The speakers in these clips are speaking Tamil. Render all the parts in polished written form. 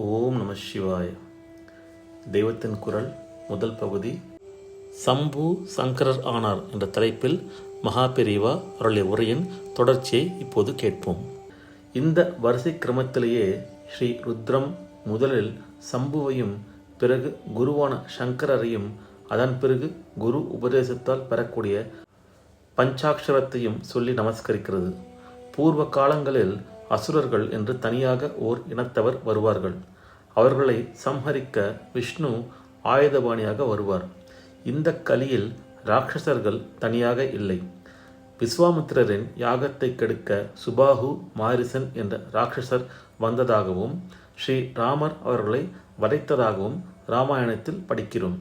ஓம் நம சிவாய. தெய்வத்தின் குரல் முதல் பகுதி. சம்பு சங்கரர் ஆனார் என்ற தலைப்பில் மகா பெரிவா அவருடைய உரையின் தொடர்ச்சியை இப்போது கேட்போம். இந்த வரிசை கிரமத்திலேயே ஸ்ரீ ருத்ரம் முதலில் சம்புவையும் பிறகு குருவான சங்கரரையும் அதன் பிறகு குரு உபதேசத்தால் பெறக்கூடிய பஞ்சாட்சரத்தையும் சொல்லி நமஸ்கரிக்கிறது. பூர்வ காலங்களில் அசுரர்கள் என்று தனியாக ஓர் இனத்தவர் வருவார்கள். அவர்களை சம்ஹரிக்க விஷ்ணு ஆயுதபாணியாக வருவார். இந்த கலியில் ராட்சசர்கள் தனியாக இல்லை. விஸ்வாமித்திரரின் யாகத்தை கெடுக்க சுபாகு மாரிசன் என்ற ராட்சசர் வந்ததாகவும் ஸ்ரீ ராமர் அவர்களை வதைத்ததாகவும் இராமாயணத்தில் படிக்கிறோம்.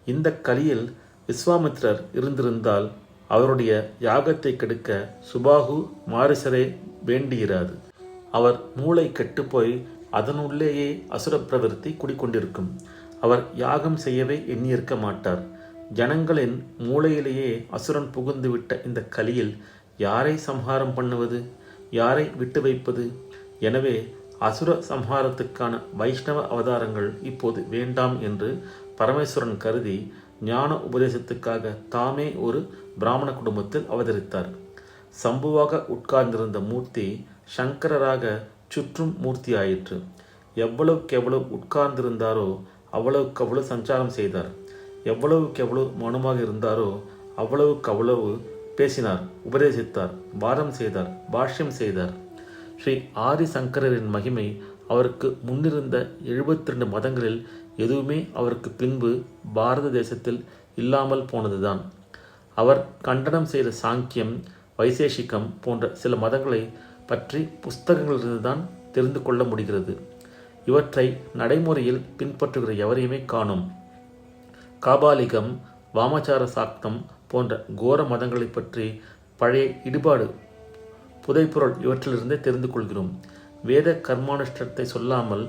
இந்த கலியில் விஸ்வாமித்திரர் இருந்திருந்தால் அவருடைய யாகத்தை கெடுக்க சுபாகு மாரிசரே வேண்டியிராது. அவர் மூளை கெட்டுப்போய் அதனுள்ளேயே அசுர பிரவிற்த்தி குடிக்கொண்டிருக்கும். அவர் யாகம் செய்யவே எண்ணியிருக்க மாட்டார். ஜனங்களின் மூளையிலேயே அசுரன் புகுந்துவிட்ட இந்த கலியில் யாரை சம்ஹாரம் பண்ணுவது, யாரை விட்டு வைப்பது? எனவே அசுர சம்ஹாரத்துக்கான வைஷ்ணவ அவதாரங்கள் இப்போது வேண்டாம் என்று பரமேஸ்வரன் கருதி ஞான உபதேசத்துக்காக தாமே ஒரு பிராமண குடும்பத்தில் அவதரித்தார். சம்புவாக உட்கார்ந்திருந்த மூர்த்தி சங்கரராக சுற்றும் மூர்த்தி ஆயிற்று. எவ்வளவுக்கெவ்வளவு உட்கார்ந்திருந்தாரோ அவ்வளவுக்கவ்வளவு சஞ்சாரம் செய்தார். எவ்வளவுக்கெவ்வளவு மௌனமாக இருந்தாரோ அவ்வளவுக்கவ்வளவு பேசினார், உபதேசித்தார், வாதம் செய்தார், பாஷ்யம் செய்தார். ஸ்ரீ ஆதிசங்கரின் மகிமை அவருக்கு முன்னிருந்த 72 மதங்களில் எதுவுமே அவருக்கு பின்பு பாரத தேசத்தில் இல்லாமல் போனதுதான். அவர் கண்டனம் செய்த சாங்கியம், வைசேஷிகம் போன்ற சில மதங்களை பற்றி புஸ்தகங்களிலிருந்துதான் தெரிந்து கொள்ள முடிகிறது. இவற்றை நடைமுறையில் பின்பற்றுகிற எவரையுமே காணோம். காபாலிகம், வாமச்சார சாக்தம் போன்ற கோர மதங்களை பற்றி பழைய இடுபாடு, புதைப்பொருள் இவற்றிலிருந்தே தெரிந்து கொள்கிறோம். வேத கர்மானுஷ்டத்தை சொல்லாமல்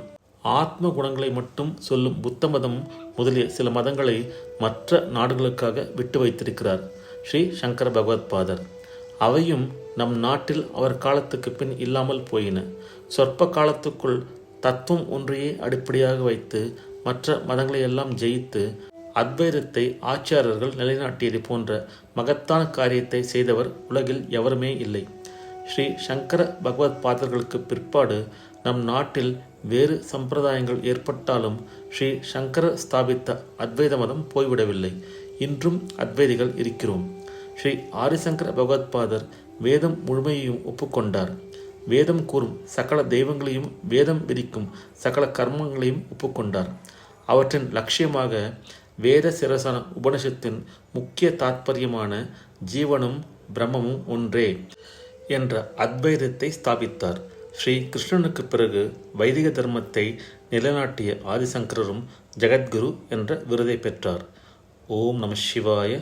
ஆத்ம குணங்களை மட்டும் சொல்லும் புத்த மதம் முதலிய சில மதங்களை மற்ற நாடுகளுக்காக விட்டு வைத்திருக்கிறார் ஸ்ரீ சங்கர பகவத் பாதர். அவையும் நம் நாட்டில் அவர் காலத்துக்கு பின் இல்லாமல் போயின. சொற்ப காலத்துக்குள் தத்துவம் ஒன்றையே அடிப்படையாக வைத்து மற்ற மதங்களை எல்லாம் ஜெயித்து அத்வைதத்தை ஆச்சாரர்கள் நிலைநாட்டியது போன்ற மகத்தான காரியத்தை செய்தவர் உலகில் எவருமே இல்லை. ஸ்ரீ சங்கர பகவத் பாதர்களுக்கு பிற்பாடு நம் நாட்டில் வேறு சம்பிரதாயங்கள் ஏற்பட்டாலும் ஸ்ரீ சங்கர ஸ்தாபித்த அத்வைத மதம் போய்விடவில்லை. இன்றும் அத்வைதிகள் இருக்கிறோம். ஸ்ரீ ஆதிசங்கர பகவத் பாதர் வேதம் முழுமையையும் ஒப்புக்கொண்டார். வேதம் கூறும் சகல தெய்வங்களையும் வேதம் விதிக்கும் சகல கர்மங்களையும் ஒப்புக்கொண்டார். அவற்றின் லட்சியமாக வேத சிரசன உபனிஷத்தின் முக்கிய தாத்பரியமான ஜீவனும் பிரம்மமும் ஒன்றே என்ற அத்வைதத்தை ஸ்தாபித்தார். ஸ்ரீ கிருஷ்ணனுக்கு பிறகு வைதிக தர்மத்தை நிலைநாட்டிய ஆதிசங்கரரும் ஜெகத்குரு என்ற விருதை பெற்றார். ஓம் நம சிவாய.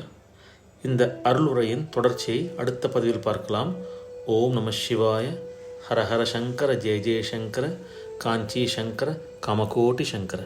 இந்த அருளுரையின் தொடர்ச்சியை அடுத்த பதிவில் பார்க்கலாம். ஓம் நம சிவாய. ஹர ஹர சங்கர, ஜெய ஜெய சங்கர, காஞ்சி சங்கர, காமகோட்டி சங்கர.